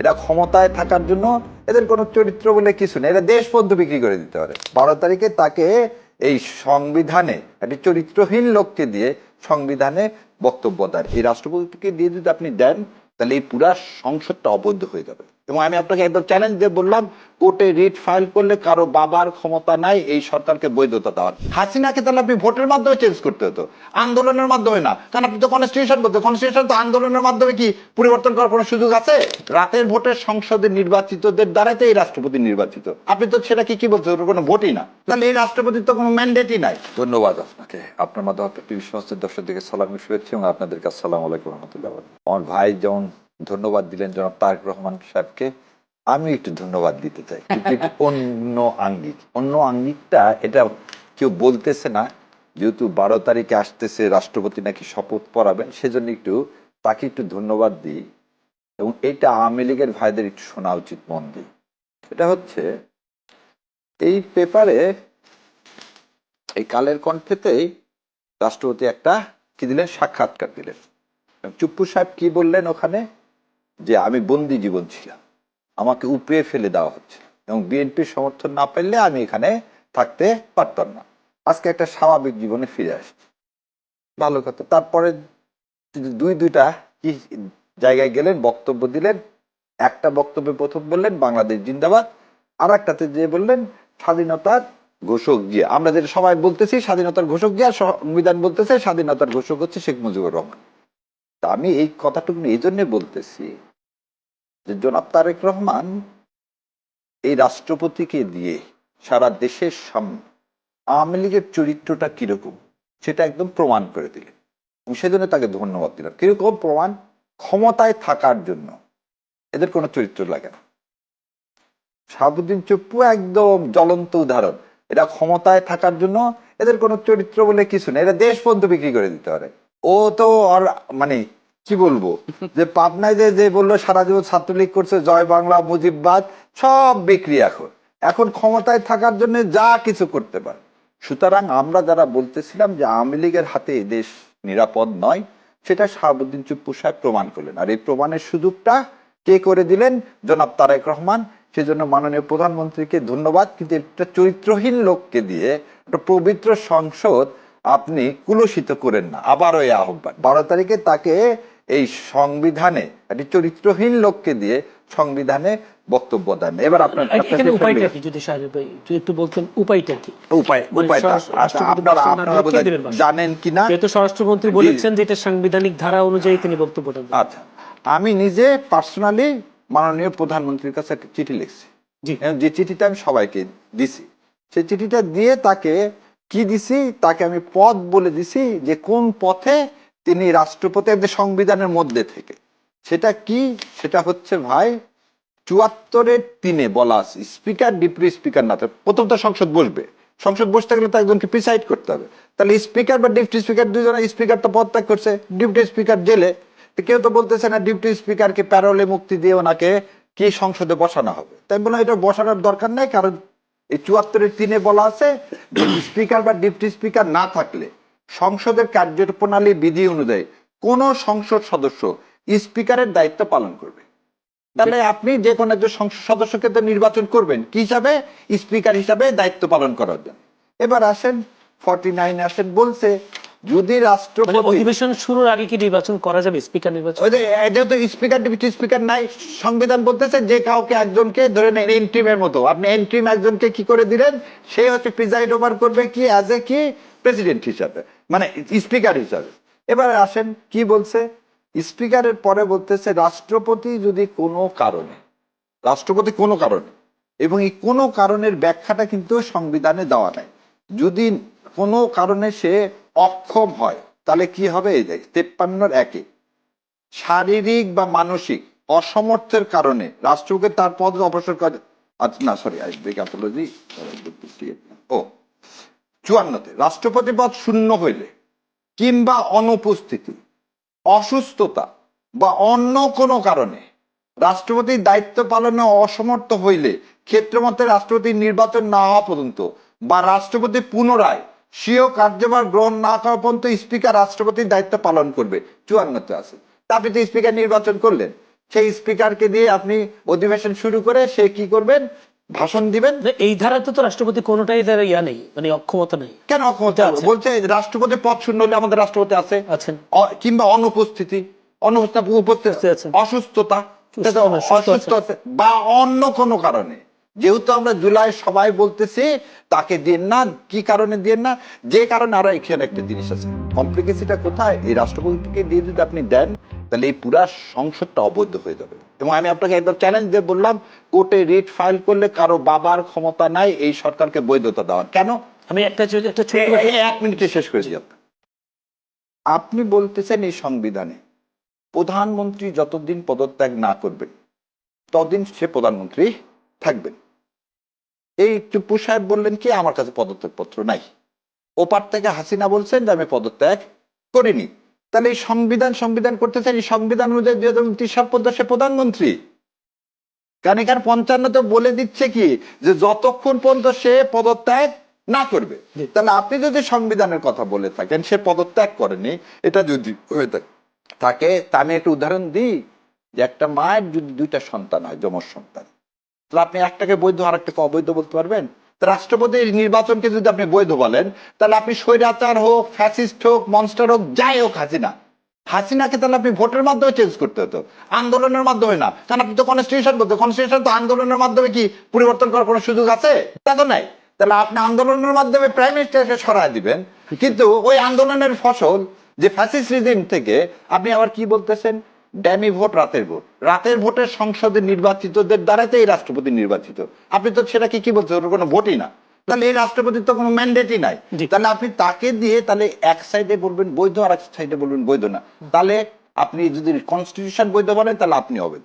এটা ক্ষমতায় থাকার জন্য এদের কোনো চরিত্র বলে কিছু নেই, এরা দেশ পর্যন্ত বিক্রি করে দিতে পারে। 12 তারিখে তাকে এই সংবিধানে একটি চরিত্রহীন লোককে দিয়ে সংবিধানে বক্তব্য দেন, এই রাষ্ট্রপতিকে দিয়ে যদি আপনি দেন তাহলে এই পুরা সংসদটা অবৈধ হয়ে যাবে। এবং আমি আপনাকে একদম চ্যালেঞ্জ দিয়ে বললাম, কোর্টে রিট ফাইল করলে কারো বাবার ক্ষমতা নাই এই সরকারকে বৈধতা দেওয়ার। হাসিনাকে তাহলে আপনি ভোটের মাধ্যমে চেঞ্জ করতে হতো, আন্দোলনের মাধ্যমে না। কারণ আপনি তো কনস্টিটিউশন বলতে, কনস্টিটিউশন তো আন্দোলনের মাধ্যমে কি পরিবর্তন করার কোনো সুযোগ আছে? রাতের ভোটে সংসদে নির্বাচিতদের দ্বারাই তো এই রাষ্ট্রপতি নির্বাচিত। আপনি তো সেটা কি বলছেন, ওর কোনো ভোটই না, তাহলে এই রাষ্ট্রপতির তো কোনো ম্যান্ডেটই নাই। ধন্যবাদ আপনাকে, আপনার মাধ্যমে টিভি সংস্থার দর্শকদেরকে সালাম শুভেচ্ছা এবং আপনাদেরকে আসসালামু আলাইকুম রহমতুল্লাহ। আমার ভাই যেমন ধন্যবাদ দিলেন জনাব তারেক রহমান সাহেবকে, আমি একটু ধন্যবাদ দিতে চাই, কিন্তু অন্য আঙ্গিক, অন্য আঙ্গিকটা এটা কেউ বলতেছে না। যেহেতু 12 তারিখে আসতেছে রাষ্ট্রপতি নাকি শপথ পড়াবেন, সেজন্য একটু তাকে একটু ধন্যবাদ দিই। এবং এটা আওয়ামী লীগের ভাইদের একটু শোনা উচিত মন দিয়ে। এটা হচ্ছে এই পেপারে, এই কালের কণ্ঠেতেই রাষ্ট্রপতি একটা কি দিলেন, সাক্ষাৎকার দিলেন। চুপ্পু সাহেব কি বললেন ওখানে, যে আমি বন্দি জীবন ছিলাম, আমাকে উপড়ে ফেলে দেওয়া হচ্ছে এবং বিএনপির সমর্থন না পেলে আমি এখানে থাকতে পারতাম না, আজকে একটা স্বাভাবিক জীবনে ফিরে আসছি, ভালো কথা। তারপরে দুইটা কি জায়গায় গেলেন, বক্তব্য দিলেন। একটা বক্তব্যে প্রথম বললেন বাংলাদেশ জিন্দাবাদ, আর একটাতে যে বললেন স্বাধীনতার ঘোষক জিয়া। আমরা যেটা সবাই বলতেছি স্বাধীনতার ঘোষক জিয়া, সংবিধান বলতেছে স্বাধীনতার ঘোষক হচ্ছে শেখ মুজিবুর রহমান। তা আমি এই কথাটুকু এই জন্য বলতেছি যে জনাব তারেক রহমান এই রাষ্ট্রপতিকে দিয়ে সারা দেশের সামনে আওয়ামী লীগের চরিত্রটা কিরকম সেটা একদম প্রমাণ করে দিলেন। সেজন্য তাকে ধন্যবাদ দিলাম। কিরকম প্রমাণ? ক্ষমতায় থাকার জন্য এদের কোনো চরিত্র লাগে না। শাহাবুদ্দিন চুপ্পু একদম জ্বলন্ত উদাহরণ। এটা ক্ষমতায় থাকার জন্য এদের কোনো চরিত্র বলে কিছু নেই, এরা দেশ পর্যন্ত বিক্রি করে দিতে পারে। ও তো আর মানে কি বলবো, যে পাবনায় যে বললো সারা জীবন ছাত্রলীগ করছে, জয় বাংলা মুজিববাদ, সব বিক্রি। এখন ক্ষমতায় থাকার জন্য যা কিছু করতে পারে। সুতরাং আমরা যারা বলতেছিলাম যে আওয়ামী লীগের হাতে এই দেশ নিরাপদ নয়, সেটা শাহাবুদ্দিন চুপ্পু সাহেব প্রমাণ করলেন। আর এই প্রমাণের সুযোগটা কে করে দিলেন? জনাব তারেক রহমান। সেজন্য মাননীয় প্রধানমন্ত্রীকে ধন্যবাদ। কিন্তু একটা চরিত্রহীন লোককে দিয়ে একটা পবিত্র সংসদ আপনি কুলুষিত করেন না। আবারও এই আহ্বান, 12 তারিখে তাকে এই সংবিধানে একটি চরিত্রহীন লোককে দিয়ে সংবিধানে বক্তব্য দেন। এবার আপনার এখানে উপায়টা কি, যদি সাহেব ভাই একটু বলতেন উপায়টা কি? উপায়টা আপনারা বোধহয় জানেন কিনা, যেহেতু স্বরাষ্ট্রমন্ত্রী বলেছেন যে এটা সাংবিধানিক ধারা অনুযায়ী তিনি বক্তব্য দেন। আচ্ছা, আমি নিজে পার্সোনালি মাননীয় প্রধানমন্ত্রীর কাছে একটা চিঠি লিখছি, যে চিঠিটা আমি সবাইকে দিছি। সেই চিঠিটা দিয়ে তাকে কি দিছি, তাকে আমি পথ বলে দিছি যে কোন পথে তিনি রাষ্ট্রপতি সংবিধানের মধ্যে থেকে। সেটা কি? সেটা হচ্ছে ভাই 74-3 বলা আছে স্পিকার ডিপুটি স্পিকার না, প্রথম তো সংসদ বসবে, সংসদ বসতে গেলে তো একজনকে প্রিসাইড করতে হবে। তাহলে স্পিকার বা ডিপুটি স্পিকার দুজনে, স্পিকার তো পদত্যাগ করছে, ডিপুটি স্পিকার জেলে। কেউ তো বলতেছে না ডিপুটি স্পিকারকে প্যারোলে মুক্তি দিয়ে ওনাকে কি সংসদে বসানো হবে। তাই বললাম এটা বসানোর দরকার নাই, কারণ এই 74-3 বলা আছে স্পিকার বা ডিপুটি স্পিকার না থাকলে সংসদের কার্যপ্রণালী বিধি অনুযায়ী কোন সংসদ সদস্য স্পিকারের দায়িত্ব পালন করবে। তাহলে আপনি যে কোনো একজন সংসদ সদস্যকে তো নির্বাচন করবেন কি হিসাবে? স্পিকার হিসাবে দায়িত্ব পালন করার জন্য। এবার আসেন 49 আসেন বলছে যদি রাষ্ট্রপতি অধিবেশন শুরুর আগে কি নির্বাচন করা যাবে, স্পিকার নির্বাচন? যেহেতু স্পিকার ডিপুটি স্পিকার নাই, সংবিধান বলতেছে যে কাউকে একজনকে ধরে নেন এন্ট্রিমের মতো, আপনি এন্ট্রিম একজনকে কি করে দিলেন, সে হচ্ছে প্রিজাইড ওভার করবে কি অ্যাজ এ কি প্রেসিডেন্ট হিসাবে, মানে স্পিকার হিসাবে। এবার আসেন কি বলছে, স্পিকারের পরে বলতেছে রাষ্ট্রপতি যদি কোনো কারণে, রাষ্ট্রপতি কোনো কারণে, এবং এই কোনো কারণের ব্যাখ্যাটা কিন্তু সংবিধানে দেওয়া নাই, যদি কোনো কারণে সে অক্ষম হয় তাহলে কি হবে? এই যে 53-1 শারীরিক বা মানসিক অসমর্থের কারণে রাষ্ট্রপতি তার পদ অবসর করে। আচ্ছা না সরি, অ্যাপোলজি। ও 54-তে রাষ্ট্রপতি পদ শূন্য হইলে কিংবা অনুপস্থিতি, অসুস্থতা বা অন্য কোনো কারণে রাষ্ট্রপতির দায়িত্ব পালনে অসমর্থ হইলে ক্ষেত্রমতে রাষ্ট্রপতি নির্বাচন না হওয়া পর্যন্ত বা রাষ্ট্রপতি পুনরায় স্বীয় কার্যভার গ্রহণ না করা পর্যন্ত স্পিকার রাষ্ট্রপতির দায়িত্ব পালন করবে। 54-তে আছে। আপনি তো স্পিকার নির্বাচন করলেন, সেই স্পিকারকে দিয়ে আপনি অধিবেশন শুরু করে সে কি করবেন, ভাষণ দিবেন। এই ধারাতে তো রাষ্ট্রপতি কোনোটাই দ্বারা ইয়া নেই, মানে অক্ষমতা নেই। কেন অক্ষমতা আছে। বলছে রাষ্ট্রপতি পদ শূন্য হলে আমাদের রাষ্ট্রপতি আছে, আছেন। কিংবা অনুপস্থিতি, উপস্থিতি, আছেন। অসুস্থতা, সুস্থ অসুস্থ বা অন্য কোনো কারণে, যেহেতু আমরা জুলাই সবাই বলতেছি তাকে দিন না, কি কারণে দিন না, যে কারণে আরো এখানে একটা জিনিস আছে, কমপ্লিকেসিটা কোথায়, এই রাষ্ট্রপতিকে দিয়ে যদি আপনি দেন তাহলে এই পুরা সংসদটা অবৈধ হয়ে যাবে। এবং আমি আপনাকে একদম চ্যালেঞ্জ দিয়ে বললাম, কোর্টে রিট ফাইল করলে কারো বাবার ক্ষমতা নাই এই সরকারকে বৈধতা দেওয়ার। কেন? আমি একটা ছোট 1 মিনিটে শেষ করে দিই। আপনি বলতেছেন এই সংবিধানে প্রধানমন্ত্রী যতদিন পদত্যাগ না করবেন ততদিন সে প্রধানমন্ত্রী থাকবেন। এই টিপু সাহেব বললেন কি আমার কাছে পদত্যাগ পত্র নাই, ওপার থেকে হাসিনা বলছেন যে আমি পদত্যাগ করিনি। তাহলে এই সংবিধান করতেছেন, এই সংবিধান অনুযায়ী 2029 সাল পর্যন্ত সে প্রধানমন্ত্রী। কারণ এখানে 55 তো বলে দিচ্ছে কি যে যতক্ষণ পর্যন্ত সে পদত্যাগ না করবে। তাহলে আপনি যদি সংবিধানের কথা বলে থাকেন সে পদত্যাগ করেনি, এটা যদি হয়ে থাকে, তা আমি একটা উদাহরণ দিই যে একটা মায়ের যদি 2টা সন্তান হয়, যমজ সন্তান, তাহলে আপনি একটাকে বৈধ আর একটাকে অবৈধ বলতে পারবেন? রাষ্ট্রপতির নির্বাচনকে যদি আপনি বৈধ বলেন তাহলে আপনি স্বৈরাচার হোক, ফ্যাসিস্ট হোক, মনস্টার হোক, যাই হোক, হাসিনাকে তাহলে আপনি ভোটের মাধ্যমে চেঞ্জ করতে হতো, আন্দোলনের মাধ্যমে না। কারণ আপনি তো কনস্টিটিউশন বলতে, কনস্টিটিউশন তো আন্দোলনের মাধ্যমে কি পরিবর্তন করার কোনো সুযোগ আছে? তা তো নাই। তাহলে আপনি আন্দোলনের মাধ্যমে প্রাইম মিনিস্টারকে সরায় দিবেন, কিন্তু ওই আন্দোলনের ফসল যে ফ্যাসিস্ট রিজিম থেকে আপনি আবার কি বলতেছেন, ড্যামি ভোট, রাতের ভোটের সংসদে নির্বাচিতদের দ্বারাতে এই রাষ্ট্রপতি নির্বাচিত। আপনি তো সেটাকে কি বলছেন, ওর কোনো ভোটই না। তাহলে এই রাষ্ট্রপতির তো কোনো ম্যান্ডেটই নাই। তাহলে আপনি তাকে দিয়ে তাহলে এক সাইডে বলবেন বৈধ আর এক সাইডে বলবেন বৈধ না। তাহলে আপনি যদি কনস্টিটিউশন বৈধ বলেন তাহলে আপনি অবৈধ।